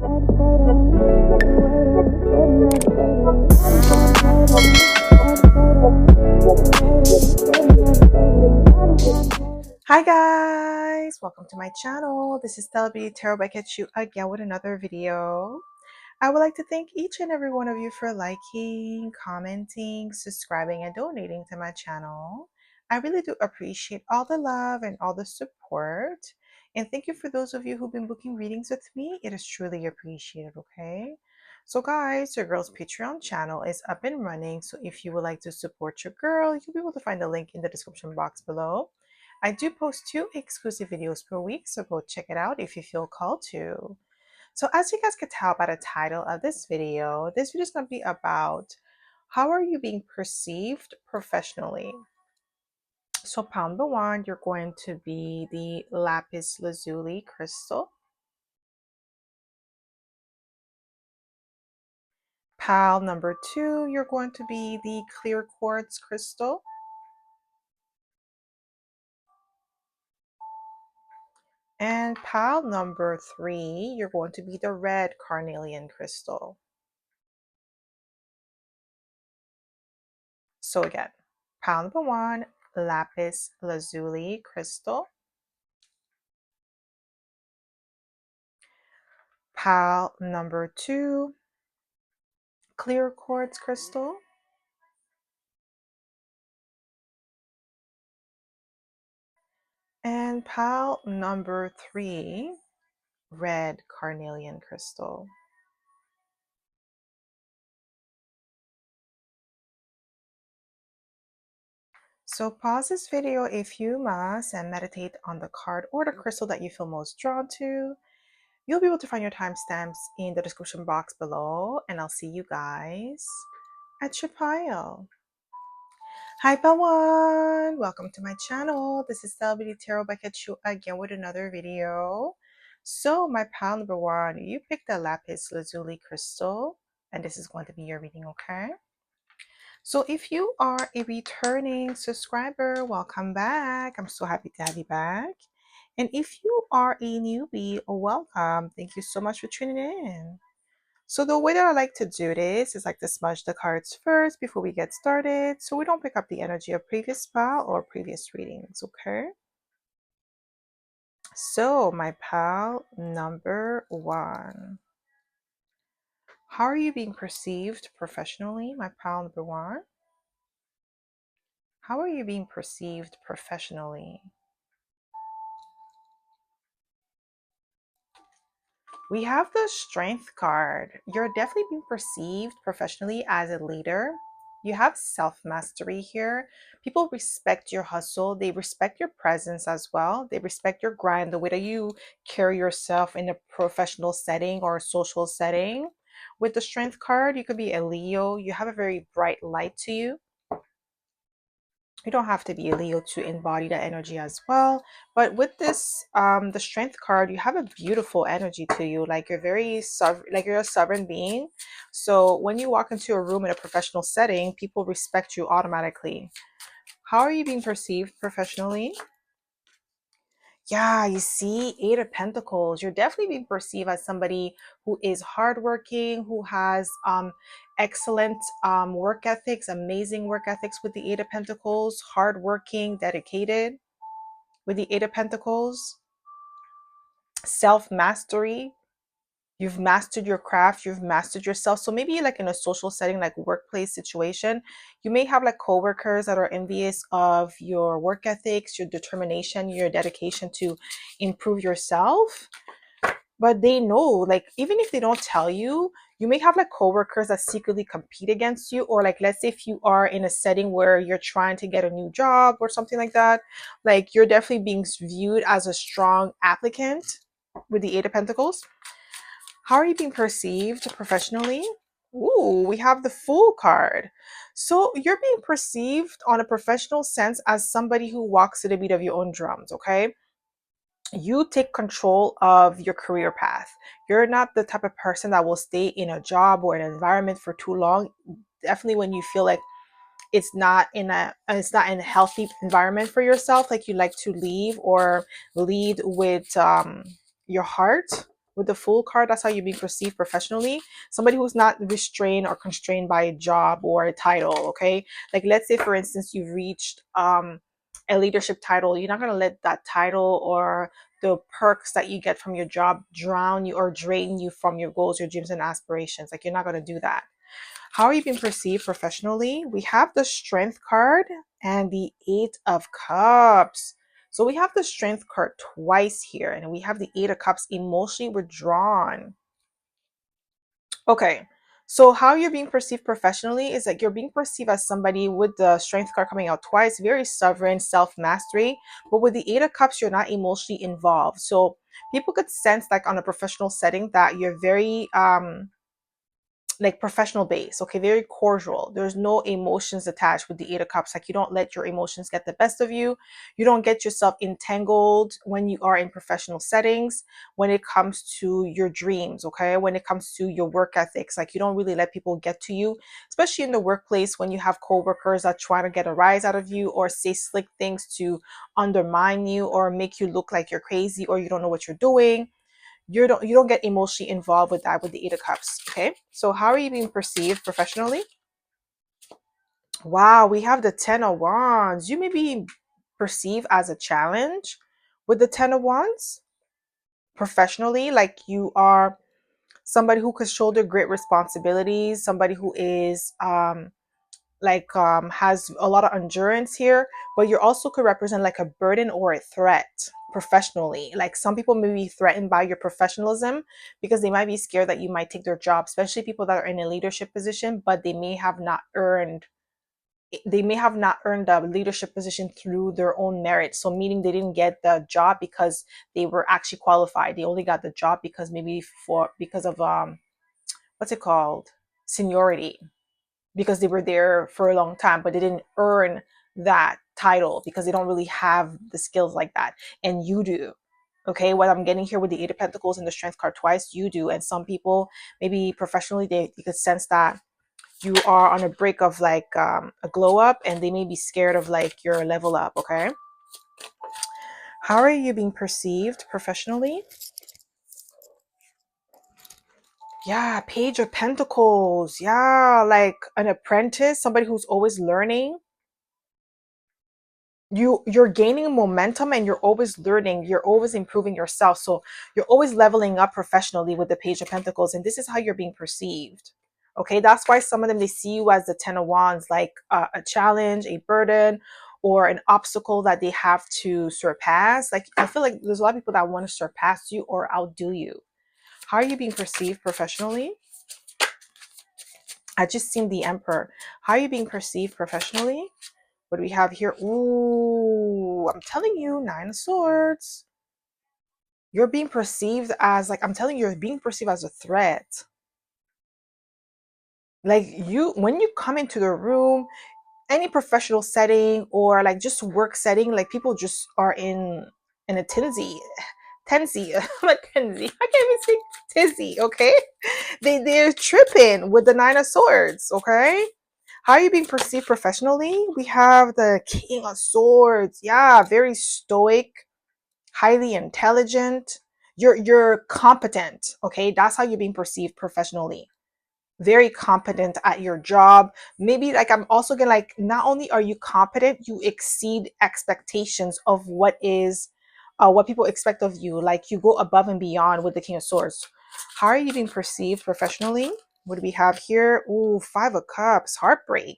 Hi guys, welcome to my channel. This is stellabeautytarot back at you again with another video. I would like to thank each and every one of you for liking, commenting, subscribing, and donating to my channel. I really do appreciate all the love and all the support. And thank you for those of you who've been booking readings with me. It is truly appreciated, okay? So guys, your girl's Patreon channel is up and running. So if you would like to support your girl, you'll be able to find the link in the description box below. I do post 2 exclusive videos per week, so go check it out if you feel called to. So as you guys can tell by the title of this video is going to be about how are you being perceived professionally. So pile number 1, you're going to be the lapis lazuli crystal. Pile number 2, you're going to be the clear quartz crystal. And pile number 3, you're going to be the red carnelian crystal. So again, pile number 1, lapis lazuli crystal. Pile number 2, clear quartz crystal. And pile number 3, red carnelian crystal. So pause this video if you must and meditate on the card or the crystal that you feel most drawn to. You'll be able to find your timestamps in the description box below, and I'll see you guys at your pile. Hi Pawan! Welcome to my channel. This is stellabeautytarot back at you again with another video. So my pile number 1, you picked the lapis lazuli crystal, and this is going to be your reading, okay? So if you are a returning subscriber, welcome back. I'm so happy to have you back. And if you are a newbie, welcome. Thank you so much for tuning in. So the way that I like to do this is like to smudge the cards first before we get started, so we don't pick up the energy of previous pile or previous readings, okay? So my pile number 1. How are you being perceived professionally, my pile number 1? How are you being perceived professionally? We have the Strength card. You're definitely being perceived professionally as a leader. You have self-mastery here. People respect your hustle. They respect your presence as well. They respect your grind, the way that you carry yourself in a professional setting or a social setting. With the Strength card, you could be a Leo. You have a very bright light to you. You don't have to be a Leo to embody that energy as well. But with this, the Strength card, you have a beautiful energy to you. Like you're very like you're a sovereign being. So when you walk into a room in a professional setting, people respect you automatically. How are you being perceived professionally? Yeah, you see, 8 of Pentacles. You're definitely being perceived as somebody who is hardworking, who has excellent work ethics, amazing work ethics with the 8 of Pentacles, hardworking, dedicated with the 8 of Pentacles, self-mastery. You've mastered your craft, you've mastered yourself. So maybe like in a social setting, like workplace situation, you may have like coworkers that are envious of your work ethics, your determination, your dedication to improve yourself. But they know, like, even if they don't tell you, you may have like coworkers that secretly compete against you. Or like, let's say if you are in a setting where you're trying to get a new job or something like that, like you're definitely being viewed as a strong applicant with the 8 of Pentacles. How are you being perceived professionally? Ooh, we have the Fool card. So you're being perceived on a professional sense as somebody who walks to the beat of your own drums, okay? You take control of your career path. You're not the type of person that will stay in a job or an environment for too long. Definitely when you feel like it's not in a healthy environment for yourself, like you like to leave or lead with your heart, With the Fool card, that's how you're being perceived professionally. Somebody who's not restrained or constrained by a job or a title, okay? Like, let's say, for instance, you've reached a leadership title. You're not going to let that title or the perks that you get from your job drown you or drain you from your goals, your dreams, and aspirations. Like, you're not going to do that. How are you being perceived professionally? We have the Strength card and the Eight of Cups. So we have the Strength card twice here, and we have the Eight of Cups, emotionally withdrawn. Okay, so how you're being perceived professionally is like you're being perceived as somebody with the Strength card coming out twice, very sovereign, self-mastery. But with the Eight of Cups, you're not emotionally involved. So people could sense, like, on a professional setting, that you're very like professional base, okay, very cordial. There's no emotions attached with the Eight of Cups. Like, you don't let your emotions get the best of you. You don't get yourself entangled when you are in professional settings, when it comes to your dreams, okay, when it comes to your work ethics. Like, you don't really let people get to you, especially in the workplace, when you have coworkers that try to get a rise out of you or say slick things to undermine you or make you look like you're crazy or you don't know what you're doing. You don't get emotionally involved with that with the Eight of Cups. Okay, so how are you being perceived professionally? Wow, we have the Ten of Wands. You may be perceived as a challenge with the Ten of Wands professionally. Like, you are somebody who could shoulder great responsibilities, somebody who is has a lot of endurance here, but you also could represent like a burden or a threat professionally. Like, some people may be threatened by your professionalism because they might be scared that you might take their job, especially people that are in a leadership position, but they may have not earned a leadership position through their own merit. So meaning they didn't get the job because they were actually qualified. They only got the job because maybe because of what's it called, seniority, because they were there for a long time, but they didn't earn that title because they don't really have the skills like that. And you do. Okay, what I'm getting here with the Eight of Pentacles and the Strength card twice, you do. And some people, maybe professionally, you could sense that you are on a break of like a glow up, and they may be scared of like your level up. Okay, how are you being perceived professionally? Yeah, Page of Pentacles. Yeah, like an apprentice, somebody who's always learning. You're gaining momentum and you're always learning, you're always improving yourself, so you're always leveling up professionally with the Page of Pentacles, and this is how you're being perceived. Okay, that's why some of them, they see you as the Ten of Wands, like a challenge, a burden, or an obstacle that they have to surpass. Like, I feel like there's a lot of people that want to surpass you or outdo you. How are you being perceived professionally? I just seen the Emperor. How are you being perceived professionally? What do we have here? Ooh, I'm telling you, Nine of Swords. You're being perceived as, like, I'm telling you, you're being perceived as a threat. Like, when you come into the room, any professional setting or like just work setting, like, people just are in a tensy. I'm a tensy. I can't even say tizzy, okay? They're tripping with the Nine of Swords, okay? How are you being perceived professionally? We have the King of Swords. Yeah, very stoic, highly intelligent. You're competent, okay? That's how you're being perceived professionally. Very competent at your job. Maybe, like, I'm also gonna, like, not only are you competent, you exceed expectations of what people expect of you. Like, you go above and beyond with the King of Swords. How are you being perceived professionally? What do we have here? Ooh, Five of Cups, heartbreak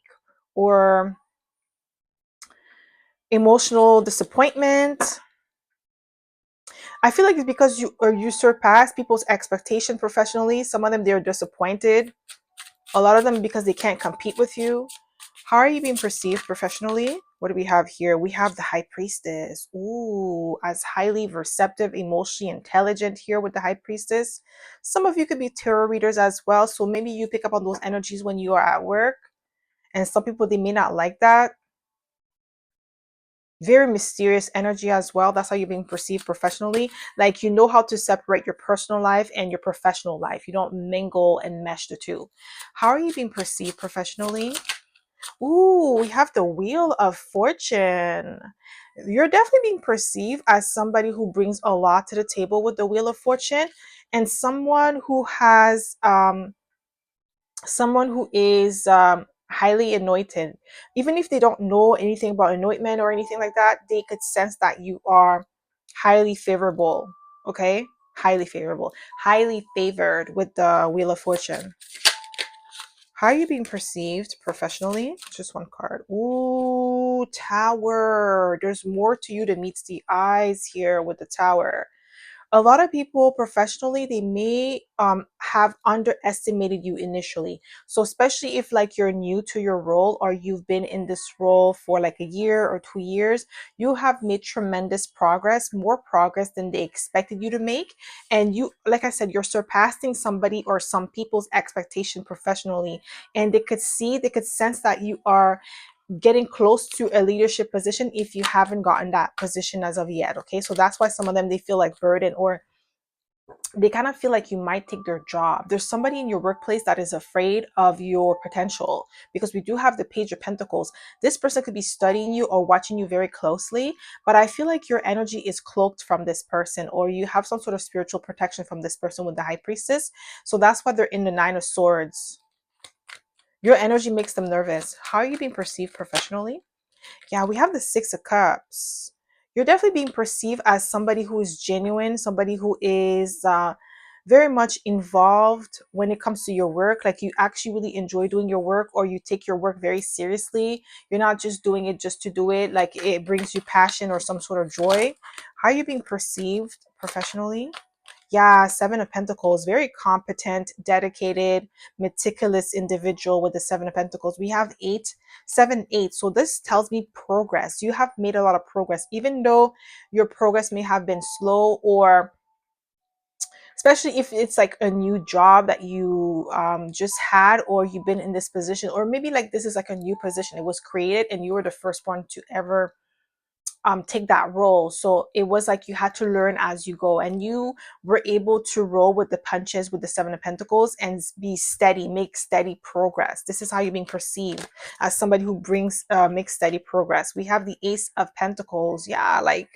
or emotional disappointment. I feel like it's because you surpass people's expectation professionally. Some of them, they're disappointed. A lot of them because they can't compete with you. How are you being perceived professionally? What do we have here? We have the High Priestess. Ooh, as highly receptive, emotionally intelligent here with the High Priestess. Some of you could be tarot readers as well. So maybe you pick up on those energies when you are at work. And some people, they may not like that. Very mysterious energy as well. That's how you're being perceived professionally. Like, you know how to separate your personal life and your professional life. You don't mingle and mesh the two. How are you being perceived professionally? Ooh, we have the Wheel of Fortune. You're definitely being perceived as somebody who brings a lot to the table with the Wheel of Fortune. and someone who is highly anointed. Even if they don't know anything about anointment or anything like that, they could sense that you are highly favorable. Okay, highly favorable, highly favored with the Wheel of Fortune. How are you being perceived professionally? Just one card. Ooh, Tower. There's more to you than meets the eyes here with the Tower. A lot of people professionally, they may have underestimated you initially. So especially if like you're new to your role, or you've been in this role for like a year or 2 years, you have made tremendous progress, more progress than they expected you to make. And you, like I said, you're surpassing somebody or some people's expectation professionally, and they could sense that you are getting close to a leadership position if you haven't gotten that position as of yet. Okay, so that's why some of them, they feel like burden, or they kind of feel like you might take their job. There's somebody in your workplace that is afraid of your potential, because we do have the Page of Pentacles. This person could be studying you or watching you very closely, but I feel like your energy is cloaked from this person, or you have some sort of spiritual protection from this person with the High Priestess. So that's why they're in the Nine of Swords. Your energy makes them nervous. How are you being perceived professionally? Yeah, we have the Six of Cups. You're definitely being perceived as somebody who is genuine, somebody who is very much involved when it comes to your work. Like, you actually really enjoy doing your work, or you take your work very seriously. You're not just doing it just to do it. Like, it brings you passion or some sort of joy. How are you being perceived professionally? Yeah, Seven of Pentacles, very competent, dedicated, meticulous individual with the Seven of Pentacles. We have 8, 7, 8. So this tells me progress. You have made a lot of progress, even though your progress may have been slow, or especially if it's like a new job that you just had, or you've been in this position, or maybe like this is like a new position. It was created and you were the first one to ever take that role. So it was like you had to learn as you go, and you were able to roll with the punches with the Seven of Pentacles and be steady, make steady progress. This is how you're being perceived, as somebody who brings makes steady progress. We have the Ace of Pentacles. Yeah, like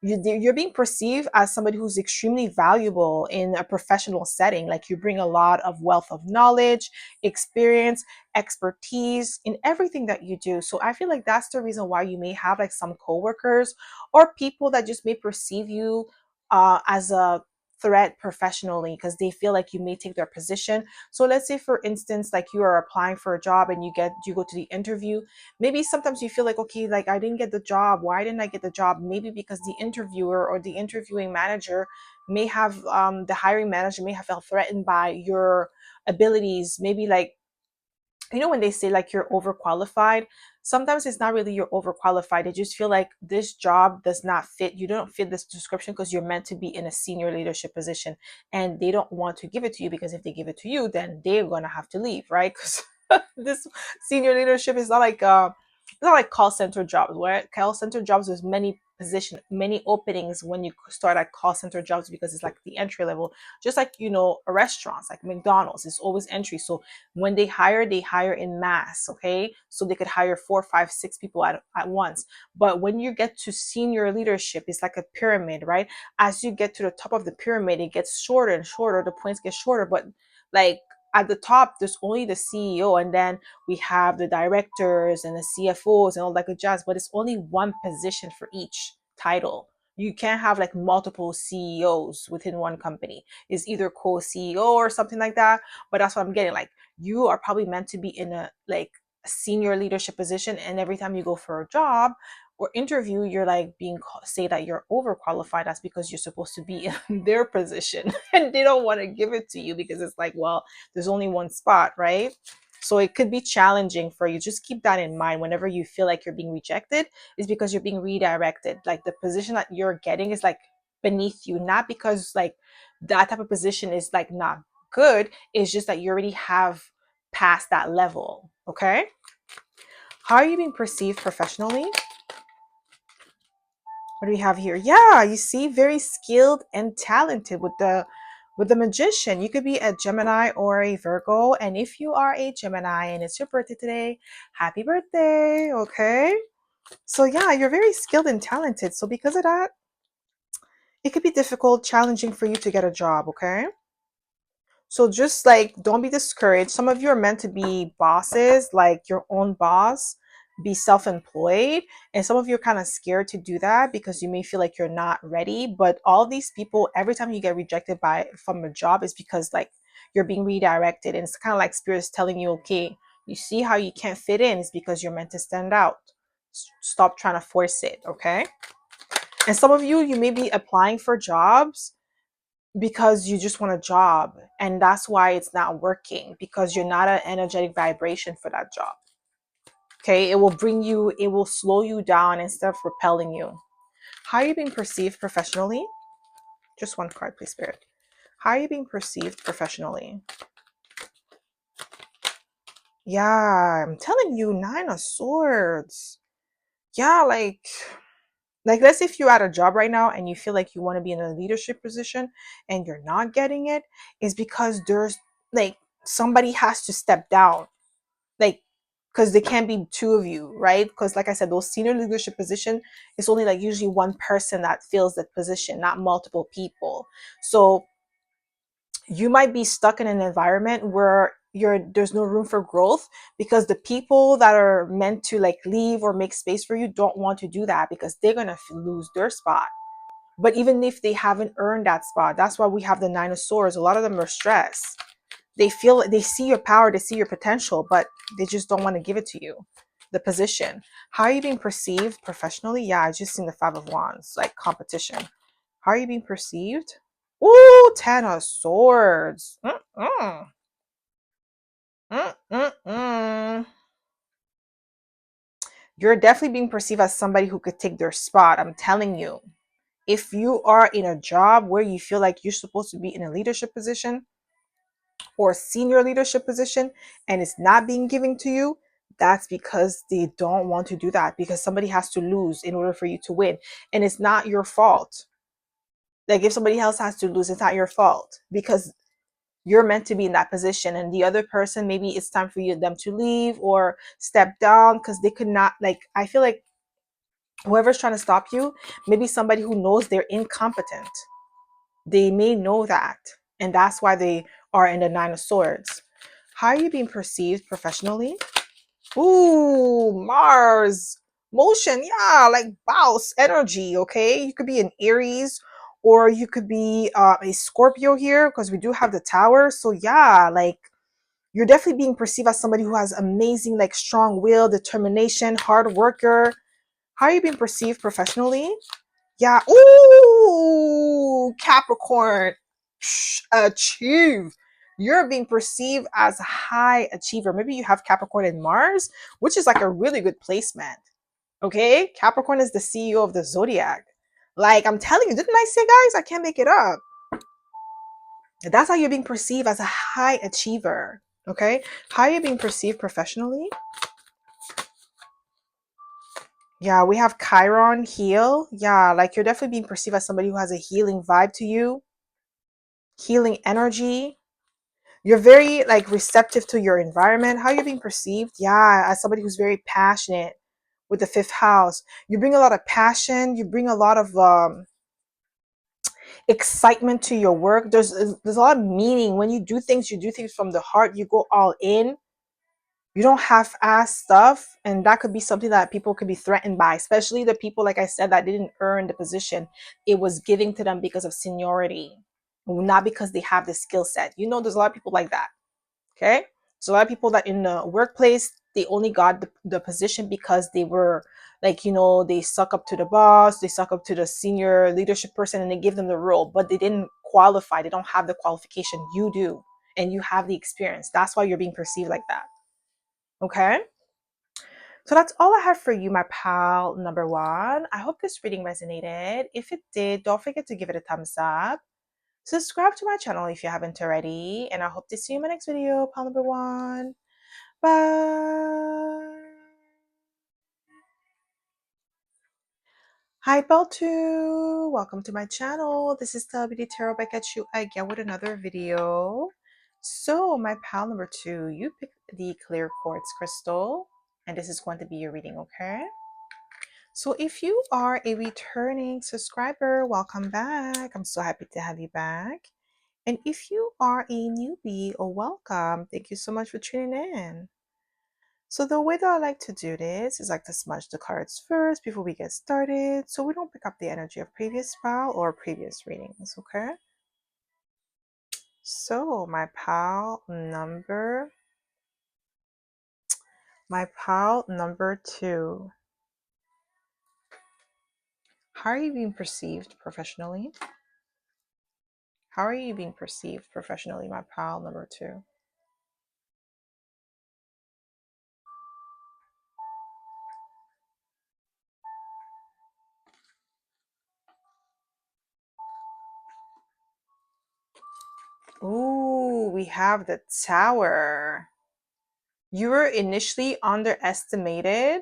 you're being perceived as somebody who's extremely valuable in a professional setting. Like, you bring a lot of wealth of knowledge, experience, expertise in everything that you do. So I feel like that's the reason why you may have like some coworkers or people that just may perceive you as a threat professionally, because they feel like you may take their position. So let's say, for instance, like you are applying for a job and you go to the interview. Maybe sometimes you feel like, okay, like I didn't get the job. Why didn't I get the job? Maybe because the interviewer or the interviewing manager may have, the hiring manager may have felt threatened by your abilities. Maybe like, when they say like you're overqualified, sometimes it's not really you're overqualified. They just feel like this job does not fit. You don't fit this description because you're meant to be in a senior leadership position, and they don't want to give it to you, because if they give it to you, then they're gonna have to leave, right? Because this senior leadership is not like it's not like call center jobs, where call center jobs, there's many position, many openings when you start at call center jobs, because it's like the entry level. Just like, a restaurants like McDonald's, it's always entry. So when they hire in mass. Okay, so they could hire 4, 5, 6 people at once. But when you get to senior leadership, it's like a pyramid, right? As you get to the top of the pyramid, it gets shorter and shorter, the points get shorter. But like, at the top, there's only the CEO, and then we have the directors and the CFOs and all that good jazz, but it's only one position for each title. You can't have like multiple CEOs within one company. It's either co-CEO or something like that. But that's what I'm getting. Like, you are probably meant to be in a like senior leadership position, and every time you go for a job or interview, you're like being say that you're overqualified. That's because you're supposed to be in their position and they don't want to give it to you, because it's like, well, there's only one spot, right? So it could be challenging for you. Just keep that in mind. Whenever you feel like you're being rejected, is because you're being redirected. Like, the position that you're getting is like beneath you, not because like that type of position is like not good. It's just that you already have passed that level. Okay, how are you being perceived professionally? What do we have here? Yeah, you see, very skilled and talented with the Magician. You could be a Gemini or a Virgo, and if you are a Gemini and it's your birthday today, happy birthday. Okay, so yeah, you're very skilled and talented. So because of that, It could be difficult, challenging for you to get a job, okay? So just like, don't be discouraged. Some of you are meant to be bosses, like your own boss, be self-employed. And some of you are kind of scared to do that because you may feel like you're not ready. But all these people, every time you get rejected from a job, is because like you're being redirected. And it's kind of like spirits telling you, okay, you see how you can't fit in, is because you're meant to stand out. Stop trying to force it, okay? And some of you, you may be applying for jobs because you just want a job, and that's why it's not working, because you're not an energetic vibration for that job. Okay, it will slow you down instead of repelling you. How are you being perceived professionally? Just one card, please, Spirit. How are you being perceived professionally? Yeah, I'm telling you, Nine of Swords. Yeah, like let's say if you're at a job right now and you feel like you want to be in a leadership position and you're not getting it, is because there's like somebody has to step down, like, because there can't be two of you, right? Because like I said, those senior leadership position, it's only like usually one person that fills that position, not multiple people. So you might be stuck in an environment where there's no room for growth, because the people that are meant to like leave or make space for you don't want to do that, because they're going to lose their spot. But even if they haven't earned that spot, that's why we have the Nine of Swords. A lot of them are stressed. They see your power, they see your potential, but they just don't want to give it to you. The position. How are you being perceived professionally? Yeah, I just seen the Five of Wands, like competition. How are you being perceived? Ooh, Ten of Swords. Mm-mm. Mm-mm-mm. You're definitely being perceived as somebody who could take their spot. I'm telling you. If you are in a job where you feel like you're supposed to be in a leadership position or senior leadership position and it's not being given to you, that's because they don't want to do that, because somebody has to lose in order for you to win. And it's not your fault. Like if somebody else has to lose, it's not your fault, because you're meant to be in that position, and the other person, maybe it's time for them to leave or step down because they could not, like, I feel like whoever's trying to stop you, maybe somebody who knows they're incompetent. They may know that, and that's why they are in the Nine of Swords. How are you being perceived professionally? Ooh, Mars. Motion, yeah, like bounce energy, okay? You could be an Aries, or you could be a Scorpio here, because we do have the Tower. So yeah, like you're definitely being perceived as somebody who has amazing, like strong will, determination, hard worker. How are you being perceived professionally? Yeah. Ooh, Capricorn. Achieve. You're being perceived as a high achiever. Maybe you have Capricorn and Mars, which is like a really good placement. Okay. Capricorn is the CEO of the zodiac. Like I'm telling you, didn't I say, guys? I can't make it up. That's how you're being perceived, as a high achiever. Okay. How are you being perceived professionally? Yeah, we have Chiron, heal. Yeah, like you're definitely being perceived as somebody who has a healing vibe to you, healing energy. You're very like receptive to your environment. How you're being perceived? Yeah, as somebody who's very passionate with the fifth house. You bring a lot of passion. You bring a lot of excitement to your work. There's a lot of meaning when you do things. You do things from the heart. You go all in. You don't half-ass stuff, and that could be something that people could be threatened by, especially the people, like I said, that didn't earn the position. It was giving to them because of seniority, not because they have the skill set. You know, there's a lot of people like that. Okay, so a lot of people that in the workplace, they only got the position because they were like, they suck up to the boss, they suck up to the senior leadership person, and they give them the role, but they didn't qualify. They don't have the qualification. You do, and you have the experience. That's why you're being perceived like that. Okay. So that's all I have for you, my pal number one. I hope this reading resonated. If it did, don't forget to give it a thumbs up. Subscribe to my channel if you haven't already. And I hope to see you in my next video, pal number one. Bye. Hi, Bell 2. Welcome to my channel. This is stellabeautytarot back at you again with another video. So, my pal number two, you picked the clear quartz crystal, and this is going to be your reading, okay? So if you are a returning subscriber, welcome back. I'm so happy to have you back. And if you are a newbie, or welcome, thank you so much for tuning in. So the way that I like to do this is like to smudge the cards first before we get started, so we don't pick up the energy of previous file or previous readings, okay? So my pile number 2. How are you being perceived professionally? How are you being perceived professionally, my pile number 2? Ooh, we have the Tower. You were initially underestimated.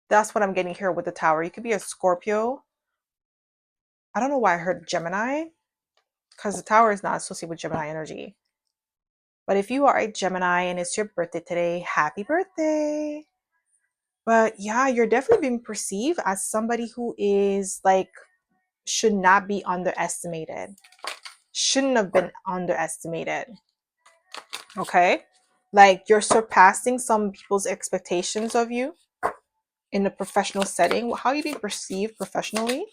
That's what I'm getting here with the Tower. You could be a Scorpio. I don't know why I heard Gemini, because the Tower is not associated with Gemini energy. But if you are a Gemini and it's your birthday today, happy birthday. But yeah, you're definitely being perceived as somebody who is like, should not be underestimated. Shouldn't have been underestimated. Okay? Like you're surpassing some people's expectations of you in a professional setting. How are you being perceived professionally?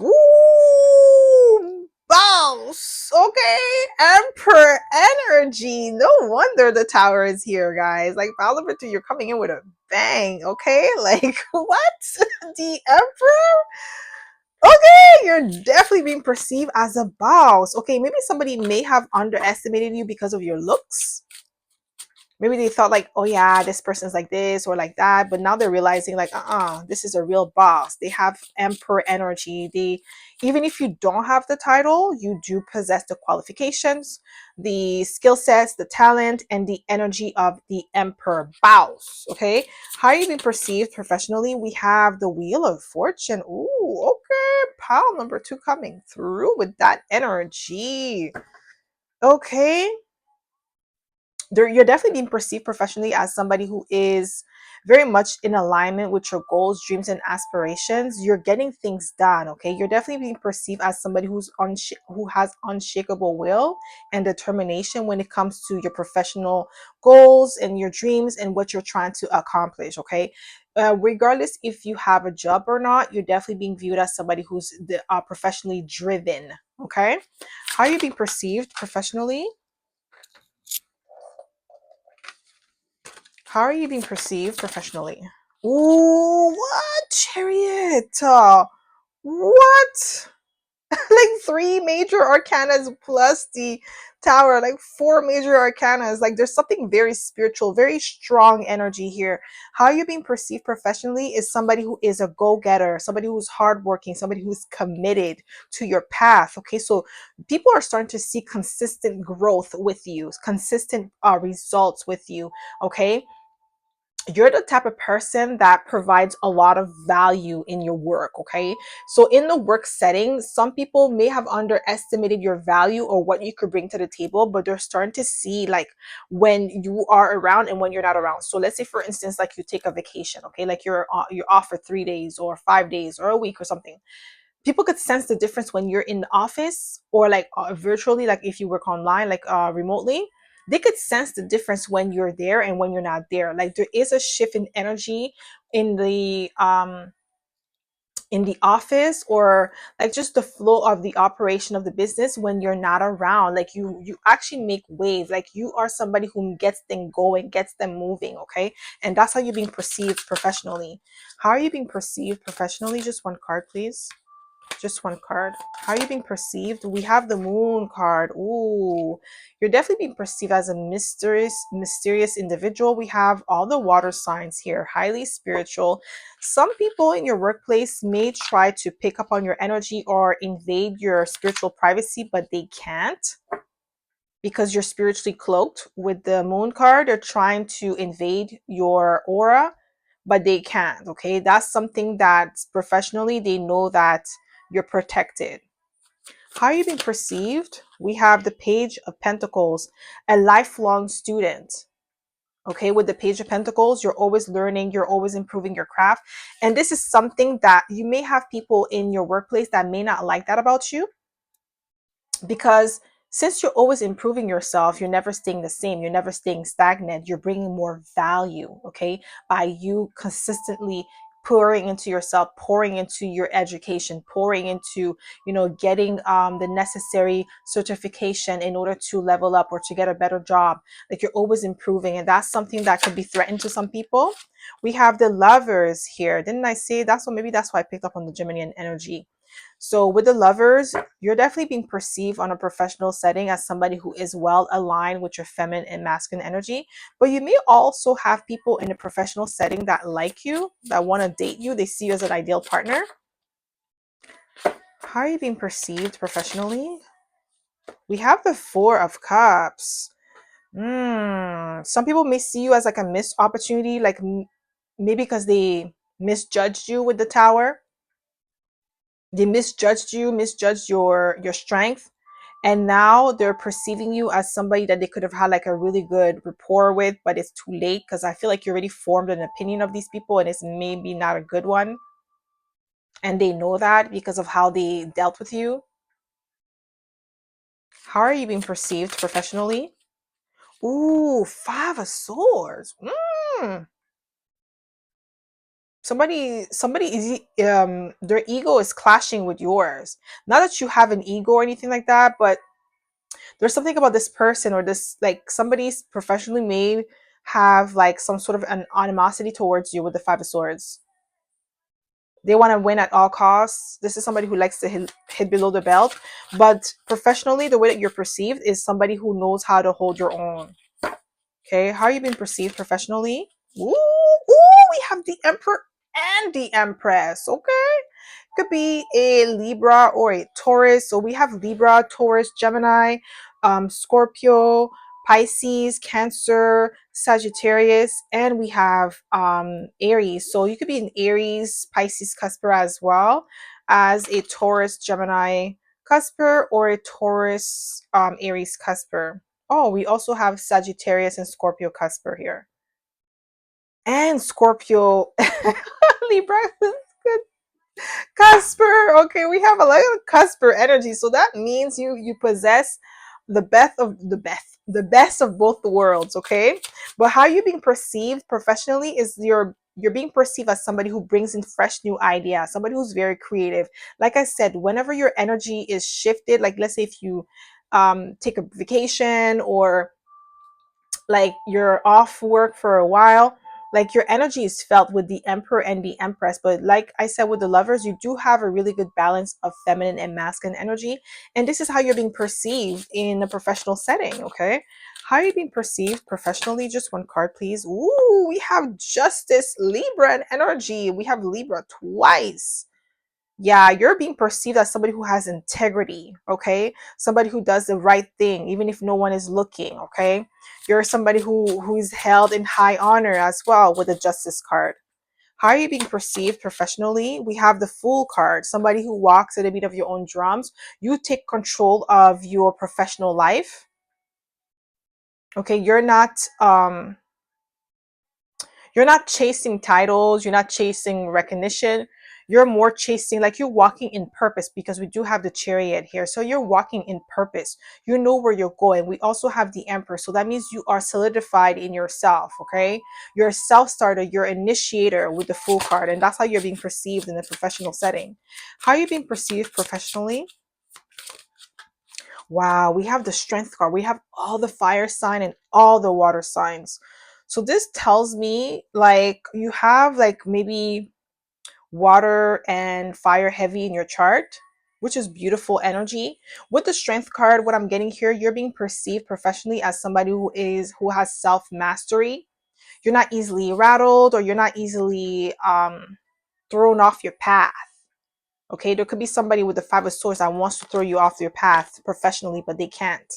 Ooh, boss. Okay, Emperor energy. No wonder the Tower is here, guys. Like, Oliver, you're coming in with a bang. Okay, like what? The Emperor. Okay, you're definitely being perceived as a boss. Okay, maybe somebody may have underestimated you because of your looks. Maybe they thought like, oh yeah, this person's like this or like that, but now they're realizing like, this is a real boss. They have emperor energy. They, even if you don't have the title, you do possess the qualifications, the skill sets, the talent, and the energy of the emperor boss. Okay, how are you being perceived professionally? We have the Wheel of Fortune. Ooh, okay, pile number 2 coming through with that energy. Okay, you're definitely being perceived professionally as somebody who is very much in alignment with your goals, dreams, and aspirations. You're getting things done. Okay, you're definitely being perceived as somebody who has unshakable will and determination when it comes to your professional goals and your dreams and what you're trying to accomplish. Okay, regardless if you have a job or not, you're definitely being viewed as somebody who's professionally driven. Okay, how are you being perceived professionally? How are you being perceived professionally? Ooh, what? Chariot. What? Like 3 major arcanas plus the Tower, like 4 major arcanas. Like there's something very spiritual, very strong energy here. How are you being perceived professionally is somebody who is a go-getter, somebody who's hardworking, somebody who's committed to your path. Okay, so people are starting to see consistent growth with you, consistent results with you. Okay, you're the type of person that provides a lot of value in your work. Okay, so in the work setting, some people may have underestimated your value or what you could bring to the table, but they're starting to see like when you are around and when you're not around. So let's say for instance, like you take a vacation. Okay, like you're off for 3 days or 5 days or a week or something. People could sense the difference when you're in the office or like virtually, like if you work online, like remotely. They could sense the difference when you're there and when you're not there. Like there is a shift in energy in the office, or like just the flow of the operation of the business when you're not around. Like you actually make waves. Like you are somebody who gets them going, gets them moving. Okay, and that's how you're being perceived professionally. How are you being perceived professionally? Just one card, please. Just one card. How are you being perceived? We have the Moon card. Ooh, you're definitely being perceived as a mysterious individual. We have all the water signs here, highly spiritual. Some people in your workplace may try to pick up on your energy or invade your spiritual privacy, but they can't because you're spiritually cloaked. With the Moon card, they're trying to invade your aura, but they can't. Okay, that's something that professionally they know that you're protected. How are you being perceived? We have the Page of Pentacles, a lifelong student. Okay, with the Page of Pentacles, you're always learning, you're always improving your craft. And this is something that you may have people in your workplace that may not like that about you, because since you're always improving yourself, you're never staying the same, you're never staying stagnant, you're bringing more value, okay, by you consistently pouring into yourself, pouring into your education, pouring into, getting the necessary certification in order to level up or to get a better job. Like, you're always improving, and that's something that could be threatened to some people. We have the Lovers here. Didn't I say that's what? Maybe that's why I picked up on the Geminian energy. So with the Lovers, you're definitely being perceived on a professional setting as somebody who is well aligned with your feminine and masculine energy. But you may also have people in a professional setting that like you, that want to date you. They see you as an ideal partner. How are you being perceived professionally? We have the Four of Cups. Some people may see you as like a missed opportunity, like maybe because they misjudged you with the Tower. They misjudged you, misjudged your strength, and now they're perceiving you as somebody that they could have had like a really good rapport with, but it's too late, because I feel like you already formed an opinion of these people and it's maybe not a good one, and they know that because of how they dealt with you. How are you being perceived professionally? Ooh, Five of Swords. Somebody is their ego is clashing with yours. Not that you have an ego or anything like that, but there's something about this person, or this, like, somebody's professionally may have like some sort of an animosity towards you with the Five of Swords. They want to win at all costs. This is somebody who likes to hit below the belt, but professionally, the way that you're perceived is somebody who knows how to hold your own. Okay, how are you being perceived professionally? Ooh, we have the Emperor and the Empress. Okay, could be a Libra or a Taurus. So we have Libra, Taurus, Gemini, Scorpio, Pisces, Cancer, Sagittarius, and we have Aries. So you could be an Aries, Pisces cusper, as well as a Taurus, Gemini cusper, or a Taurus, Aries cusper. Oh, we also have Sagittarius and Scorpio cusper here. And Scorpio Libra. Good. Casper. Okay, we have a lot of Casper energy. So that means you possess the best of both the worlds, okay? But how you being perceived professionally is you're being perceived as somebody who brings in fresh new ideas, somebody who's very creative. Like I said, whenever your energy is shifted, like let's say if you take a vacation, or like you're off work for a while, like your energy is felt with the Emperor and the Empress. But like I said, with the Lovers, you do have a really good balance of feminine and masculine energy, and this is how you're being perceived in a professional setting. Okay, how are you being perceived professionally? Just one card, please. Ooh, we have Justice, Libra and energy. We have Libra twice. Yeah, you're being perceived as somebody who has integrity, okay? Somebody who does the right thing even if no one is looking, okay? You're somebody who is held in high honor as well with the Justice card. How are you being perceived professionally? We have the Fool card, somebody who walks at the beat of your own drums. You take control of your professional life. Okay, you're not chasing titles, you're not chasing recognition. You're more chasing, like, you're walking in purpose, because we do have the Chariot here. So you're walking in purpose. You know where you're going. We also have the Emperor. So that means you are solidified in yourself, okay? You're a self-starter, you're initiator with the Fool card, and that's how you're being perceived in a professional setting. How are you being perceived professionally? Wow, we have the Strength card. We have all the fire sign and all the water signs. So this tells me like you have like maybe water and fire heavy in your chart, which is beautiful energy. With the Strength card, what I'm getting here, you're being perceived professionally as somebody who has self-mastery. You're not easily rattled, or you're not easily thrown off your path. Okay, there could be somebody with the Five of Swords that wants to throw you off your path professionally, but they can't.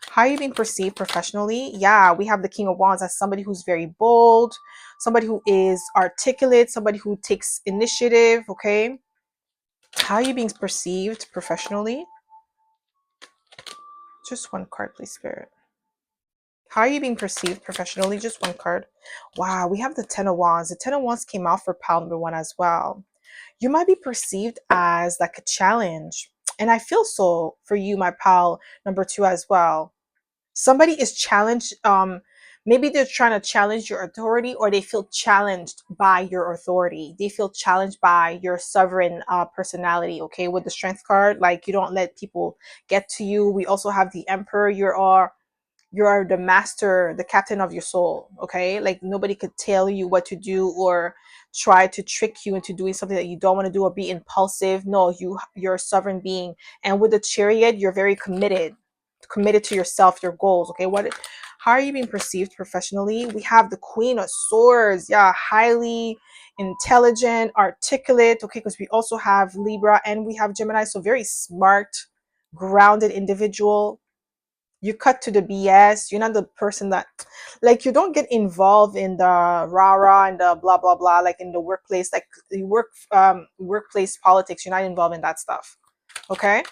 How are you being perceived professionally? Yeah, we have the King of Wands as somebody who's very bold, somebody who is articulate, somebody who takes initiative. Okay, how are you being perceived professionally? Just one card, please, Spirit. How are you being perceived professionally? Just one card. Wow, we have the Ten of Wands. The Ten of Wands came out for pile number one as well. You might be perceived as like a challenge. And I feel so for you, my pal number two as well. Somebody is challenged. Maybe they're trying to challenge your authority, or they feel challenged by your authority. They feel challenged by your sovereign personality. Okay, with the Strength card, like you don't let people get to you. We also have the Emperor. You're the master, the captain of your soul. Okay, like nobody could tell you what to do or try to trick you into doing something that you don't want to do, or be impulsive. No, you're a sovereign being. And with the Chariot, you're very committed to yourself, your goals. Okay, how are you being perceived professionally? We have the Queen of Swords. Yeah, highly intelligent, articulate. Okay, because we also have Libra and we have Gemini, so very smart, grounded individual. You cut to the BS. You're not the person that, like, you don't get involved in the rah rah and the blah blah blah, like in the workplace, like the workplace politics. You're not involved in that stuff. Okay,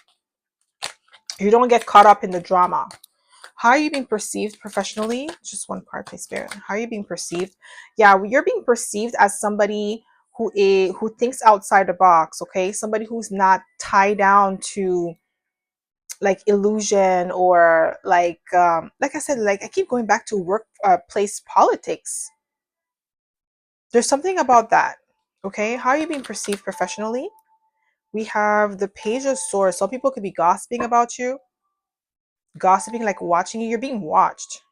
you don't get caught up in the drama. How are you being perceived professionally? Just one card, please, Spirit. How are you being perceived? Yeah, you're being perceived as somebody who thinks outside the box. Okay, somebody who's not tied down to like illusion, or like I said, like I keep going back to workplace politics. There's something about that. Okay, how are you being perceived professionally? We have the Page of Swords. Some people could be gossiping about you, gossiping, like watching you. You're being watched.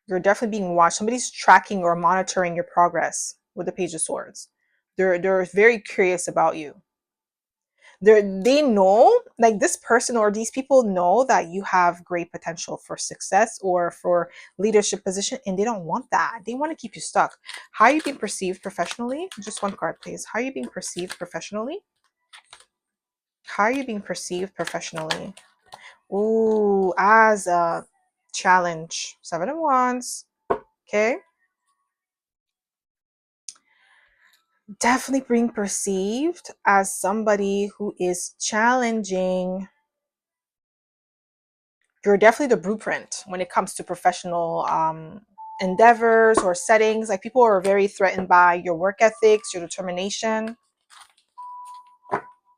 You're definitely being watched. Somebody's tracking or monitoring your progress with the Page of Swords. They're very curious about you. They know, like this person or these people know that you have great potential for success or for leadership position, and they don't want that. They want to keep you stuck. How are you being perceived professionally? Just one card, please. How are you being perceived professionally? How are you being perceived professionally? Ooh, as a challenge. Seven of Wands. Okay. Definitely being perceived as somebody who is challenging. You're definitely the blueprint when it comes to professional endeavors or settings. Like people are very threatened by your work ethics, your determination,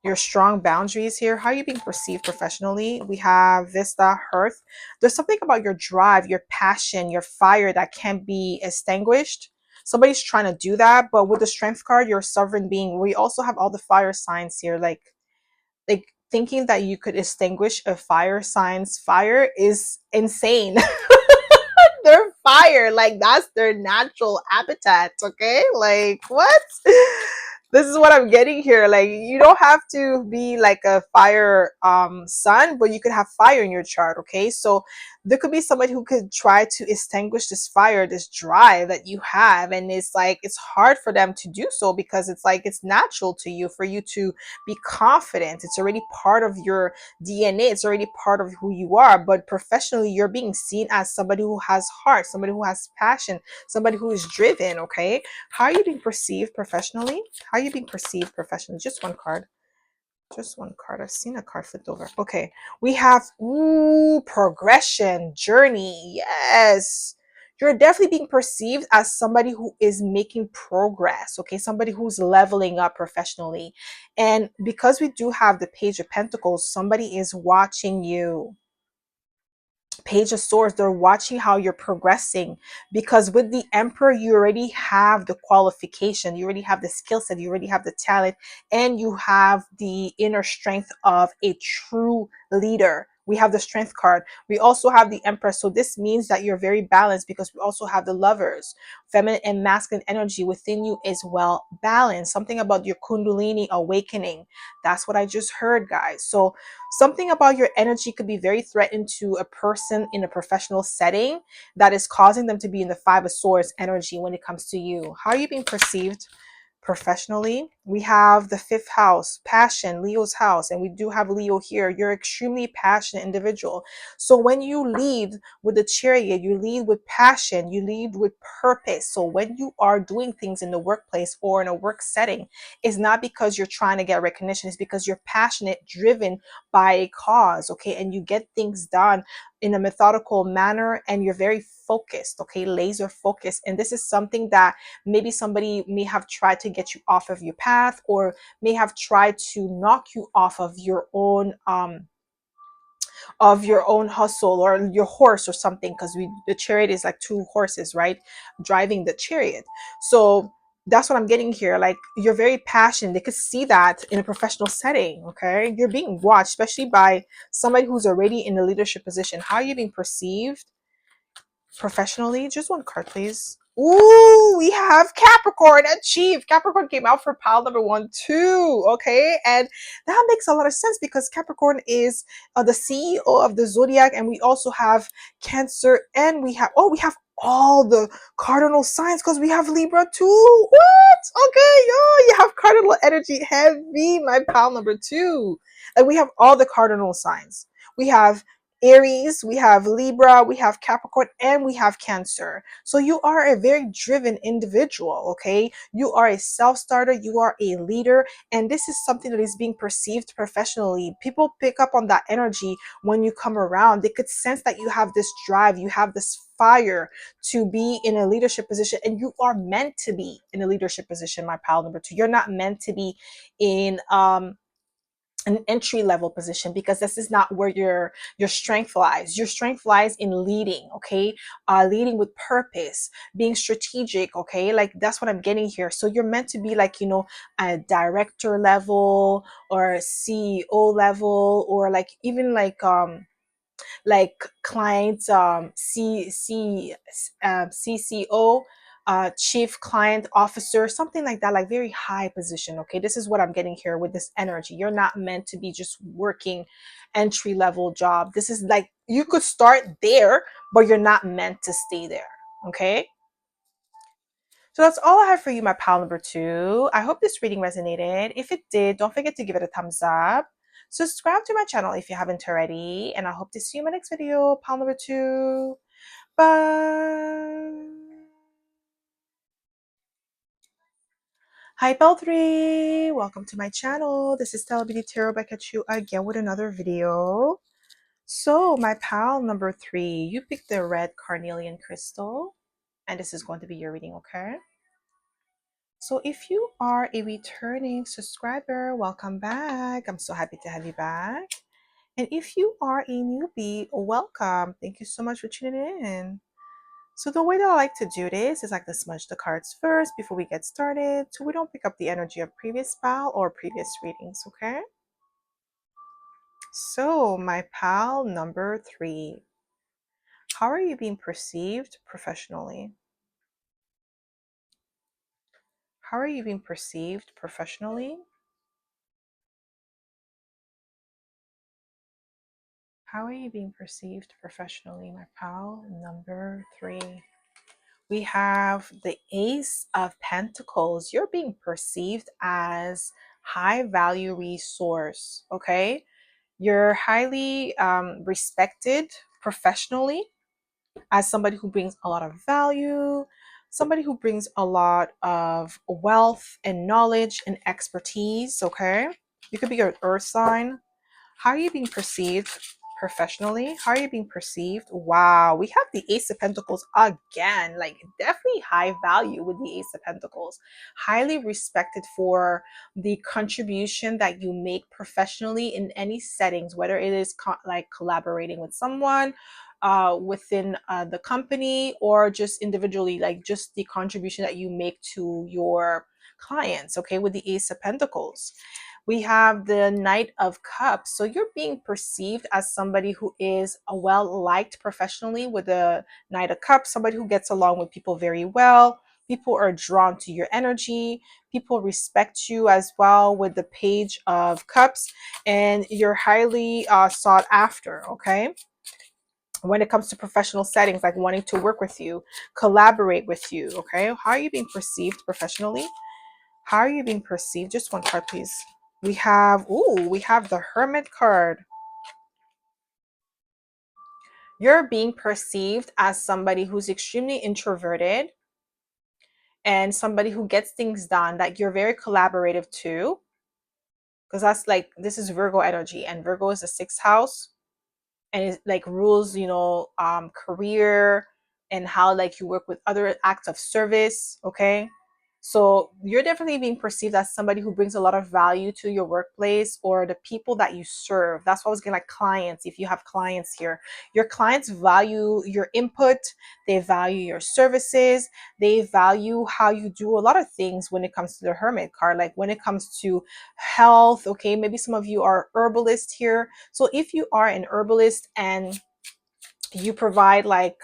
your strong boundaries here. How are you being perceived professionally? We have Vista, Hearth. There's something about your drive, your passion, your fire that can't be extinguished. Somebody's trying to do that, but with the Strength card, you're a sovereign being. We also have all the fire signs here, like thinking that you could extinguish a fire sign's fire is insane. They're fire, like that's their natural habitat. Okay, like what? This is what I'm getting here. Like you don't have to be like a fire sun, but you could have fire in your chart. Okay, so there could be somebody who could try to extinguish this fire, this drive that you have, and it's like it's hard for them to do so because it's like it's natural to you, for you to be confident. It's already part of your DNA. It's already part of who you are. But professionally, you're being seen as somebody who has heart, somebody who has passion, somebody who is driven. Okay, how are you being perceived professionally? How are you being perceived professionally? Just one card. Just one card. I've seen a card flipped over. Okay, we have progression, journey. Yes, you're definitely being perceived as somebody who is making progress. Okay, somebody who's leveling up professionally, and because we do have the Page of Pentacles, somebody is watching you. Page of Swords, they're watching how you're progressing, because with the Emperor you already have the qualification, you already have the skill set, you already have the talent, and you have the inner strength of a true leader. We have the Strength card. We also have the Empress. So this means that you're very balanced, because we also have the Lovers. Feminine and masculine energy within you is well balanced. Something about your Kundalini awakening. That's what I just heard, guys. So something about your energy could be very threatened to a person in a professional setting that is causing them to be in the Five of Swords energy when it comes to you. How are you being perceived professionally? We have the fifth house, passion, Leo's house, and we do have Leo here. You're extremely passionate individual. So when you lead with the Chariot, you lead with passion, you lead with purpose. So when you are doing things in the workplace or in a work setting, it's not because you're trying to get recognition, it's because you're passionate, driven by a cause. Okay, and you get things done in a methodical manner, and you're very focused, okay, laser focused. And this is something that maybe somebody may have tried to get you off of your path, or may have tried to knock you off of your own hustle, or your horse or something, because we the chariot is like two horses, right, driving the chariot. So that's what I'm getting here. Like, you're very passionate. They could see that in a professional setting. Okay, you're being watched, especially by somebody who's already in a leadership position. How are you being perceived professionally? Just one card, please. Ooh, we have Capricorn achieved. Capricorn came out for pile number 1 too. Okay, and that makes a lot of sense, because Capricorn is the CEO of the zodiac, and we also have Cancer, and we have all the cardinal signs, because we have Libra too. What? Okay, yo, you have cardinal energy heavy, my pile number 2. And we have all the cardinal signs. We have Aries, we have Libra, we have Capricorn, and we have Cancer. So you are a very driven individual, okay? You are a self-starter, you are a leader, and this is something that is being perceived professionally. People pick up on that energy when you come around. They could sense that you have this drive, you have this fire to be in a leadership position, and you are meant to be in a leadership position, my pal number 2. You're not meant to be in an entry level position, because this is not where your strength lies. Your strength lies in leading, okay, leading with purpose, being strategic, okay, like that's what I'm getting here. So you're meant to be like, a director level, or CEO level, or like even like client CCO, chief client officer, something like that, like very high position. Okay, this is what I'm getting here with this energy. You're not meant to be just working entry level job. This is like, you could start there, but you're not meant to stay there. Okay, so that's all I have for you, my pal number 2. I hope this reading resonated. If it did, don't forget to give it a thumbs up. Subscribe to my channel if you haven't already. And I hope to see you in my next video, pal number 2. Bye. Hi, pal 3. Welcome to my channel. This is stellabeautytarot back at you again with another video. So, my pal number 3, you picked the red carnelian crystal. And this is going to be your reading, okay? So if you are a returning subscriber, welcome back. I'm so happy to have you back. And if you are a newbie, welcome. Thank you so much for tuning in. So the way that I like to do this is like to smudge the cards first before we get started, so we don't pick up the energy of previous pal or previous readings, okay? So my pal number 3, how are you being perceived professionally? How are you being perceived professionally? How are you being perceived professionally, my pal number 3? We have the Ace of Pentacles. You're being perceived as high value resource, okay? You're highly respected professionally as somebody who brings a lot of value, somebody who brings a lot of wealth and knowledge and expertise, okay? You could be an earth sign. How are you being perceived professionally? How are you being perceived? Wow, we have the Ace of Pentacles again. Like, definitely high value with the Ace of Pentacles. Highly respected for the contribution that you make professionally in any settings, whether it is like collaborating with someone within the company, or just individually, like just the contribution that you make to your clients, okay, with the Ace of Pentacles. We have the Knight of Cups. So you're being perceived as somebody who is a well-liked professionally with the Knight of Cups, somebody who gets along with people very well. People are drawn to your energy. People respect you as well with the Page of Cups, and you're highly sought after, okay? When it comes to professional settings, like wanting to work with you, collaborate with you, okay? How are you being perceived professionally? How are you being perceived? Just one card, please. We have the Hermit card. You're being perceived as somebody who's extremely introverted and somebody who gets things done, that you're very collaborative too. Because that's like, this is Virgo energy, and Virgo is the 6th house. and it like rules, you know, career, and how like you work with other acts of service. Okay, so you're definitely being perceived as somebody who brings a lot of value to your workplace or the people that you serve. That's why I was getting like clients. If you have clients here, your clients value your input, they value your services, they value how you do a lot of things when it comes to the Hermit card, like when it comes to health. Okay, maybe some of you are herbalists here. So if you are an herbalist and you provide like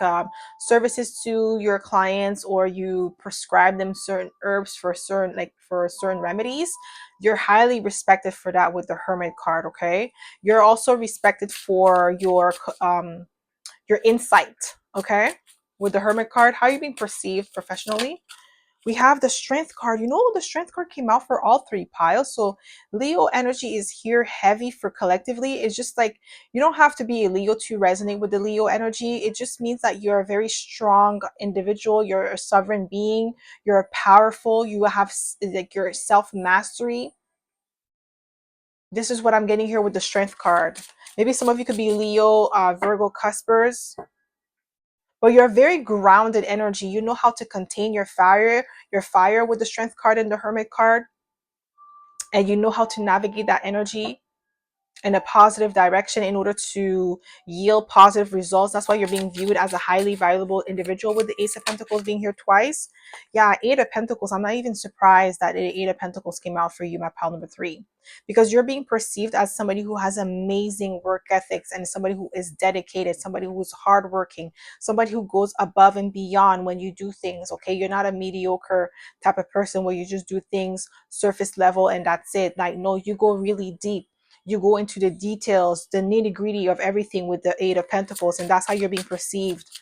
services to your clients, or you prescribe them certain herbs for certain, like for certain remedies, you're highly respected for that with the Hermit card. Okay, you're also respected for your insight. Okay, with the Hermit card, how are you being perceived professionally? We have the Strength card. You know, the Strength card came out for all three piles. So Leo energy is here heavy for collectively. It's just like you don't have to be a Leo to resonate with the Leo energy. It just means that you're a very strong individual. You're a sovereign being. You're powerful. You have like your self mastery. This is what I'm getting here with the Strength card. Maybe some of you could be Leo, Virgo cuspers, but you're a very grounded energy. You know how to contain your fire with the Strength card and the Hermit card, and you know how to navigate that energy in a positive direction in order to yield positive results. That's why you're being viewed as a highly valuable individual with the Ace of Pentacles being here twice. Yeah, Eight of Pentacles. I'm not even surprised that the Eight of Pentacles came out for you, my pile number 3, because you're being perceived as somebody who has amazing work ethics and somebody who is dedicated, somebody who's hardworking, somebody who goes above and beyond when you do things. Okay, you're not a mediocre type of person where you just do things surface level and that's it. Like, no, you go really deep, you go into the details, the nitty gritty of everything with the Eight of Pentacles, and that's how you're being perceived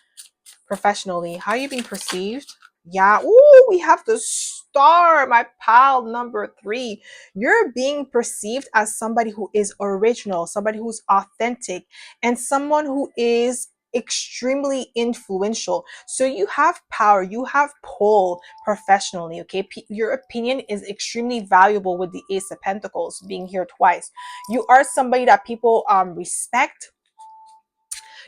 professionally. How are you being perceived? Yeah. Ooh, we have the Star, my pal number 3. You're being perceived as somebody who is original, somebody who's authentic, and someone who is extremely influential. So you have power, you have pull professionally. Okay, your opinion is extremely valuable with the Ace of Pentacles being here twice. You are somebody that people respect,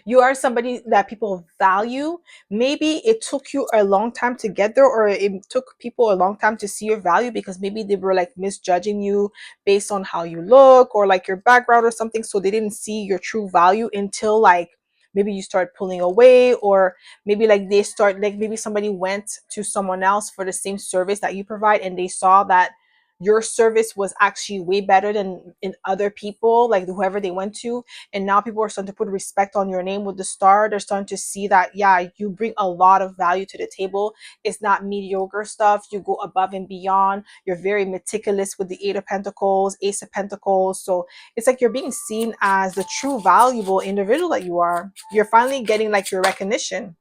you are somebody that people value. Maybe it took you a long time to get there, or it took people a long time to see your value because maybe they were like misjudging you based on how you look or like your background or something. So they didn't see your true value until like maybe you start pulling away, or maybe like they start like maybe somebody went to someone else for the same service that you provide and they saw that your service was actually way better than in other people, like whoever they went to, and now people are starting to put respect on your name with the Star. They're starting to see that, yeah, you bring a lot of value to the table. It's not mediocre stuff. You go above and beyond. You're very meticulous with the Eight of Pentacles, Ace of Pentacles. So it's like you're being seen as the true valuable individual that you are. You're finally getting like your recognition.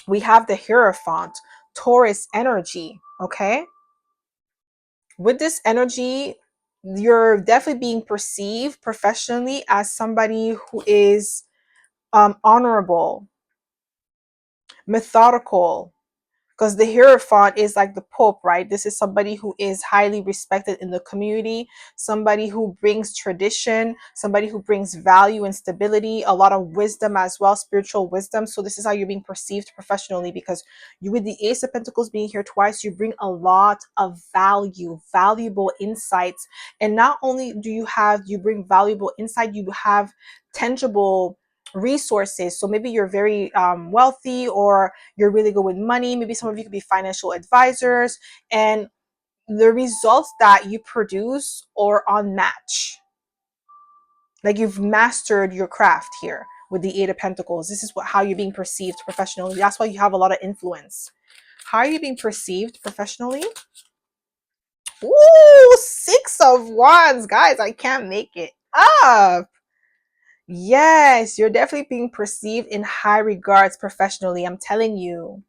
We have the Hierophant, Taurus energy. Okay, with this energy, you're definitely being perceived professionally as somebody who is honorable, methodical, because the Hierophant is like the Pope, right? This is somebody who is highly respected in the community, somebody who brings tradition, somebody who brings value and stability, a lot of wisdom as well, spiritual wisdom. So this is how you're being perceived professionally, because you, with the Ace of Pentacles being here twice, you bring a lot of value, valuable insights. And not only do you bring valuable insight, you have tangible resources. So maybe you're very wealthy, or you're really good with money. Maybe some of you could be financial advisors, and the results that you produce are unmatched. Like you've mastered your craft here with the Eight of Pentacles. This is how you're being perceived professionally. That's why you have a lot of influence. How are you being perceived professionally? Ooh, Six of Wands, guys. I can't make it up. Yes, you're definitely being perceived in high regards professionally. I'm telling you.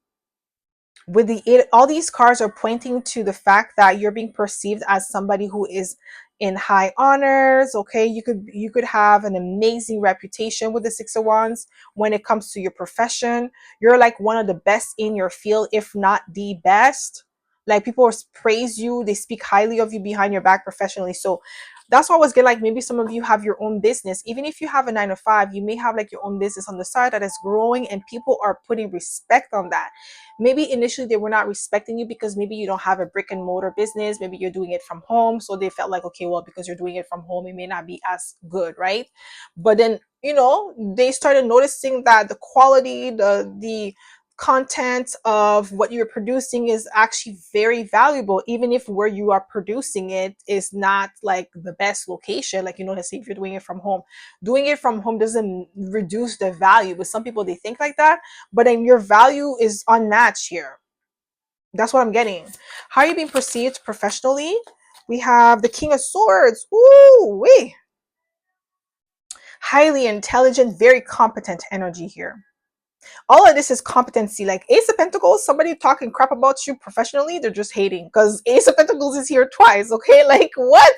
With all these cards are pointing to the fact that you're being perceived as somebody who is in high honors. Okay, you could have an amazing reputation with the Six of Wands when it comes to your profession. You're like one of the best in your field, if not the best. Like people praise you, they speak highly of you behind your back professionally. So That's why I was getting like maybe some of you have your own business. Even if you have a 9 to 5, you may have like your own business on the side that is growing and people are putting respect on that. Maybe initially they were not respecting you because maybe you don't have a brick and mortar business. Maybe you're doing it from home. So they felt like, okay, well, because you're doing it from home, it may not be as good, right? But then, they started noticing that the quality, the content of what you're producing is actually very valuable, even if where you are producing it is not like the best location. Like, let's say if you're doing it from home doesn't reduce the value. But some people, they think like that, but then your value is unmatched here. That's what I'm getting. How are you being perceived professionally? We have the King of Swords. Ooh, wait. Highly intelligent, very competent energy here. All of this is competency. Like Ace of Pentacles, somebody talking crap about you professionally, they're just hating because Ace of Pentacles is here twice. Okay, like what?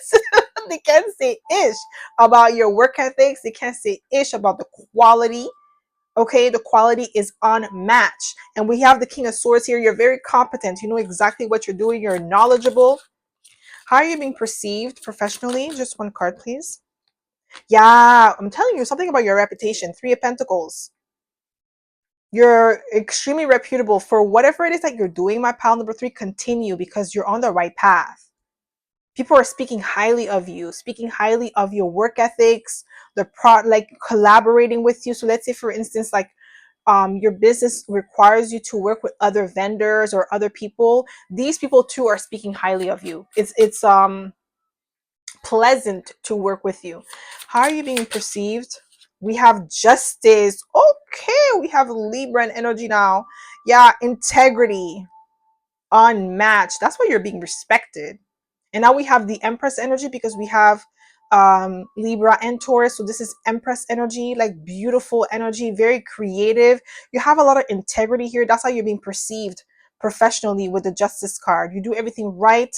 They can't say ish about your work ethics. They can't say ish about the quality. Okay, the quality is unmatched. And we have the King of Swords here. You're very competent. You know exactly what you're doing. You're knowledgeable. How are you being perceived professionally? Just one card, please. Yeah, I'm telling you something about your reputation. Three of Pentacles. You're extremely reputable for whatever it is that you're doing, my pal. Number three, continue because you're on the right path. People are speaking highly of you, speaking highly of your work ethics, like collaborating with you. So let's say, for instance, like your business requires you to work with other vendors or other people. These people too are speaking highly of you. It's pleasant to work with you. How are you being perceived? We have justice. Okay, we have Libra and energy now. Yeah, integrity, unmatched. That's why you're being respected. And now we have the Empress energy because we have Libra and Taurus. So this is Empress energy, like beautiful energy, very creative. You have a lot of integrity here. That's how you're being perceived professionally with the Justice card. You do everything right.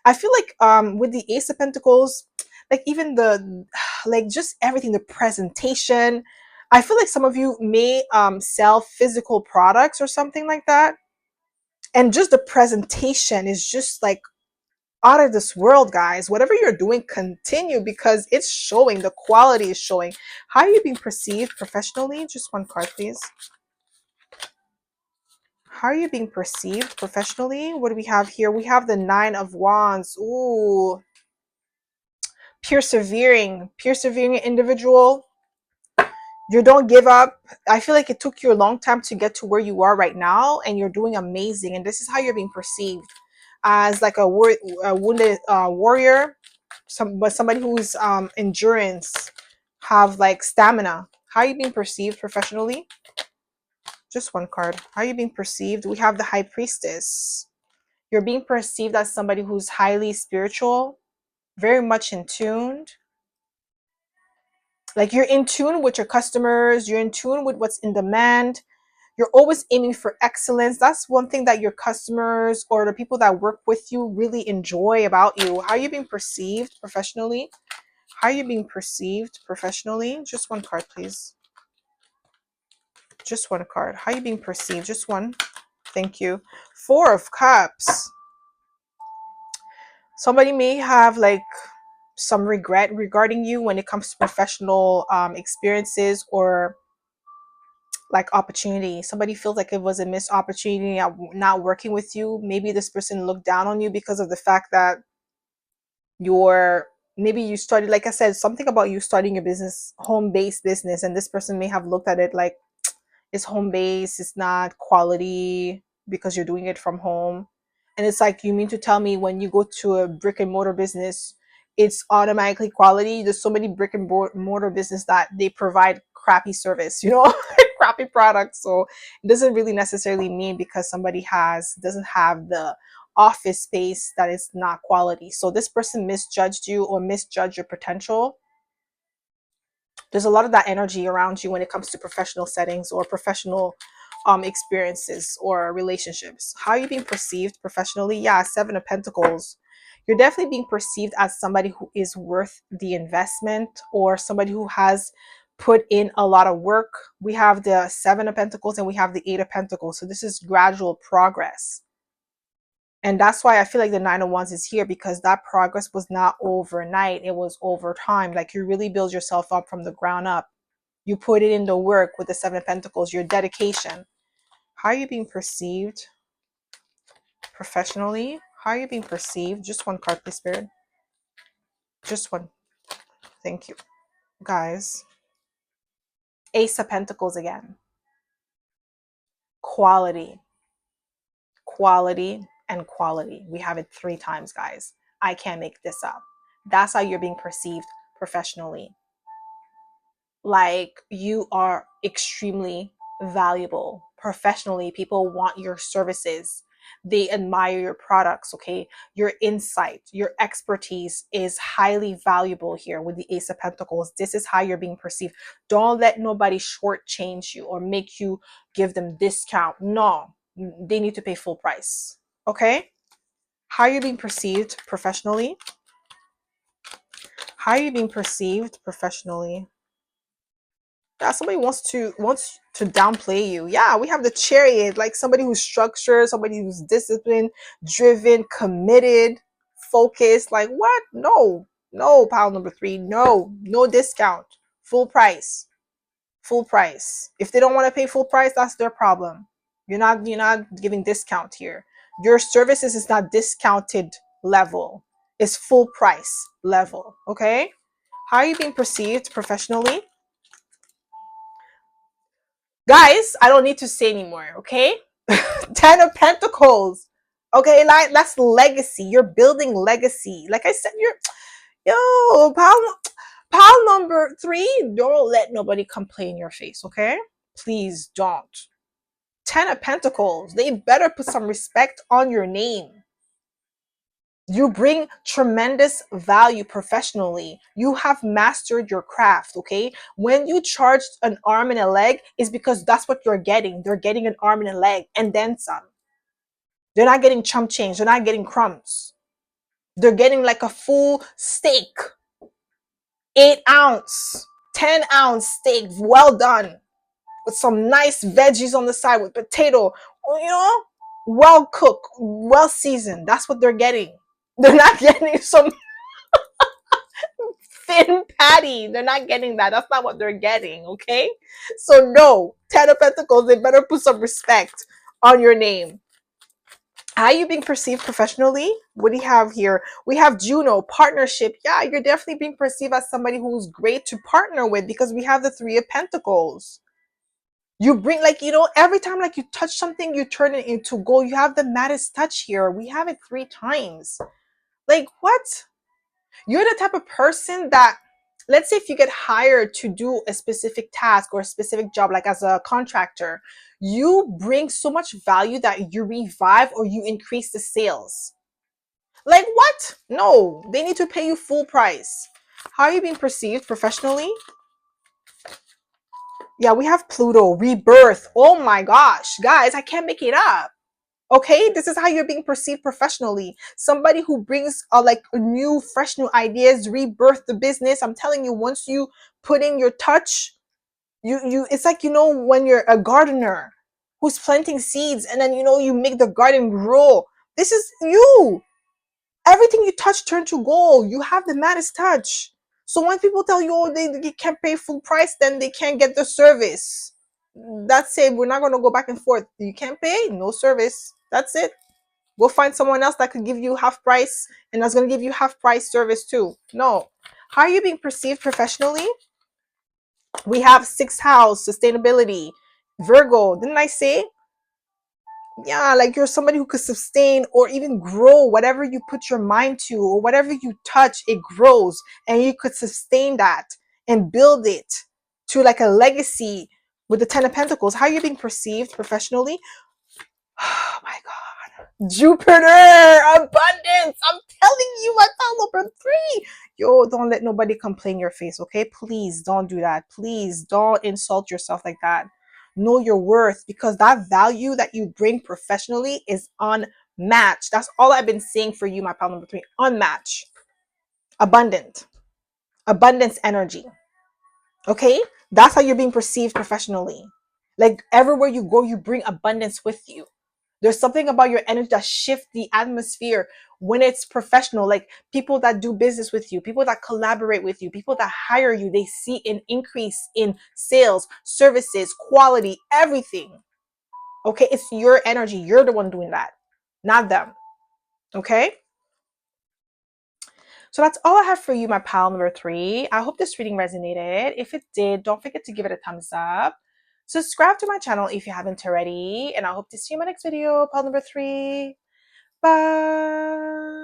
I feel like with the Ace of Pentacles, like even the like just everything, the presentation. I feel like some of you may sell physical products or something like that. And just the presentation is just like out of this world, guys. Whatever you're doing, continue because it's showing. The quality is showing. How are you being perceived professionally? Just one card, please. How are you being perceived professionally? What do we have here? We have the Nine of Wands. Ooh. Persevering individual. You don't give up. I feel like it took you a long time to get to where you are right now, and you're doing amazing. And this is how you're being perceived as like a wounded warrior, but somebody who's endurance, have like stamina. How are you being perceived professionally? Just one card. How are you being perceived? We have the High Priestess. You're being perceived as somebody who's highly spiritual, very much in tune. Like you're in tune with your customers, you're in tune with what's in demand. You're always aiming for excellence. That's one thing that your customers or the people that work with you really enjoy about you. How are you being perceived professionally? How are you being perceived professionally? Just one card, please. Just one card. How are you being perceived? Just one. Thank you. Four of Cups. Somebody may have like some regret regarding you when it comes to professional experiences or like opportunity. Somebody feels like it was a missed opportunity at not working with you. Maybe this person looked down on you because of the fact that you're maybe you started, like I said, something about you starting your business, home-based business, and this person may have looked at it like it's home-based, it's not quality because you're doing it from home. And it's like, you mean to tell me when you go to a brick and mortar business, it's automatically quality? There's so many brick and mortar business that they provide crappy service, crappy products. So it doesn't really necessarily mean because somebody doesn't have the office space that it's not quality. So this person misjudged you or misjudged your potential. There's a lot of that energy around you when it comes to professional settings or professional experiences or relationships. How are you being perceived professionally? Yeah, Seven of Pentacles. You're definitely being perceived as somebody who is worth the investment or somebody who has put in a lot of work. We have the Seven of Pentacles and we have the Eight of Pentacles. So this is gradual progress. And that's why I feel like the Nine of Wands is here, because that progress was not overnight. It was over time. Like you really build yourself up from the ground up. You put it in the work with the Seven of Pentacles, your dedication. How are you being perceived professionally? How are you being perceived? Just one card, please, Spirit. Just one. Thank you. Guys. Ace of Pentacles again. Quality. Quality and quality. We have it 3 times, guys. I can't make this up. That's how you're being perceived professionally. Like you are extremely valuable professionally. People want your services. They admire your products. Okay, your insight, your expertise is highly valuable here with the Ace of Pentacles. This is how you're being perceived. Don't let nobody shortchange you or make you give them discount. No, they need to pay full price. Okay, how are you being perceived professionally? How are you being perceived professionally? Yeah, somebody wants to downplay you. Yeah, we have the Chariot, like somebody who's structured, somebody who's disciplined, driven, committed, focused. Like what? No, no, pile number 3. No, no discount. Full price. Full price. If they don't want to pay full price, that's their problem. You're not giving discount here. Your services is not discounted level. It's full price level. Okay? How are you being perceived professionally? Guys, I don't need to say anymore, okay? 10 of Pentacles. Okay, like that's legacy. You're building legacy. Like I said, pile number 3, don't let nobody complain in your face, okay? Please don't. 10 of Pentacles. They better put some respect on your name. You bring tremendous value professionally. You have mastered your craft, okay? When you charge an arm and a leg, is because that's what you're getting. They're getting an arm and a leg and then some. They're not getting chump change. They're not getting crumbs. They're getting like a full steak, 8-ounce, 10-ounce steak, well done, with some nice veggies on the side with potato, well cooked, well seasoned. That's what they're getting. They're not getting some thin patty. They're not getting that. That's not what they're getting, okay? So no, 10 of Pentacles, they better put some respect on your name. How are you being perceived professionally? What do you have here? We have Juno, partnership. Yeah, you're definitely being perceived as somebody who's great to partner with, because we have the 3 of Pentacles. You bring, like, every time like you touch something, you turn it into gold. You have the maddest touch here. We have it 3 times. Like, what? You're the type of person that, let's say if you get hired to do a specific task or a specific job, like as a contractor, you bring so much value that you revive or you increase the sales. Like what? No, they need to pay you full price. How are you being perceived professionally? Yeah, we have Pluto, rebirth. Oh my gosh, guys, I can't make it up. Okay, this is how you're being perceived professionally. Somebody who brings like new, fresh, new ideas, rebirth the business. I'm telling you, once you put in your touch, you it's like, when you're a gardener who's planting seeds, and then you make the garden grow. This is you. Everything you touch turn to gold. You have the maddest touch. So when people tell you, oh, they can't pay full price, then they can't get the service. That's it. We're not going to go back and forth. You can't pay, no service. That's it. Go find someone else that could give you half price, and that's going to give you half price service too. No. How are you being perceived professionally? We have 6th house, sustainability. Virgo, didn't I say? Yeah, like you're somebody who could sustain or even grow whatever you put your mind to, or whatever you touch, it grows, and you could sustain that and build it to like a legacy with the 10 of Pentacles. How are you being perceived professionally? Oh my God. Jupiter, abundance. I'm telling you, my pile number 3. Yo, don't let nobody complain your face, okay? Please don't do that. Please don't insult yourself like that. Know your worth, because that value that you bring professionally is unmatched. That's all I've been saying for you, my pile number 3. Unmatched. Abundant. Abundance energy. Okay? That's how you're being perceived professionally. Like everywhere you go, you bring abundance with you. There's something about your energy that shifts the atmosphere when it's professional. Like people that do business with you, people that collaborate with you, people that hire you, they see an increase in sales, services, quality, everything. Okay, it's your energy. You're the one doing that, not them. Okay. So that's all I have for you, my pal number 3. I hope this reading resonated. If it did, don't forget to give it a thumbs up. Subscribe to my channel if you haven't already. And I hope to see you in my next video, pal number 3. Bye.